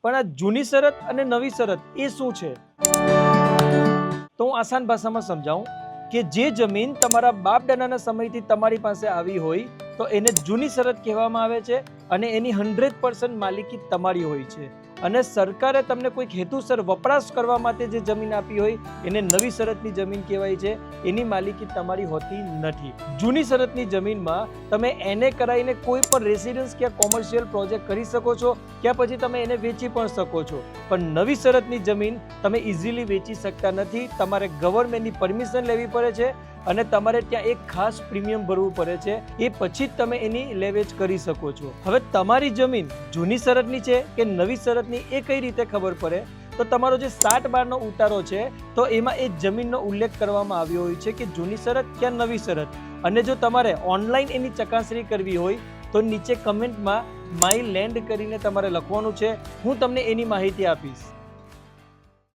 પણ આ જૂની શરત અને નવી શરત એ શું છે? તો હું આસાન ભાષામાં સમજાવું કે જે જમીન તમારા બાપ દાદાના સમયથી તમારી પાસે આવી હોય તો એને જૂની શરત કહેવામાં આવે છે અને એની 100% માલિકી તમારી હોય છે. અને સરકારે તમને કોઈક હેતુસર વપરાશ કરવા માટે જે જમીન આપી હોય એને નવી શરતની જમીન કહેવાય છે. એની માલિકી તમારી હોતી નથી. જૂની શરતની જમીનમાં તમે એને કરાવીને કોઈ પણ રેસિડન્સ કે કોમર્શિયલ પ્રોજેક્ટ કરી શકો છો, કે પછી તમે એને વેચી પણ શકો છો. પણ નવી શરતની જમીન તમે ઇઝીલી વેચી શકતા નથી. તમારે ગવર્મેન્ટની પરમિશન લેવી પડે છે અને તમારે ત્યાં એક ખાસ પ્રીમિયમ ભરવું પડે છે. એ પછી જ તમે એની લેવેચ કરી શકો છો. હવે તમારી જમીન જૂની શરતની છે કે નવી શરતની એ કઈ રીતે ખબર પડે? તો તમારો જે 60/12 નો ઉતારો છે તો એમાં એ જમીનનો ઉલ્લેખ કરવામાં આવ્યો હોય છે કે જૂની શરત કે નવી શરત. અને જો તમારે ઓનલાઈન એની ચકાસણી કરવી હોય તો નીચે કમેન્ટમાં માય લેન્ડ કરીને તમારે લખવાનું છે. હું તમને એની માહિતી આપીશ.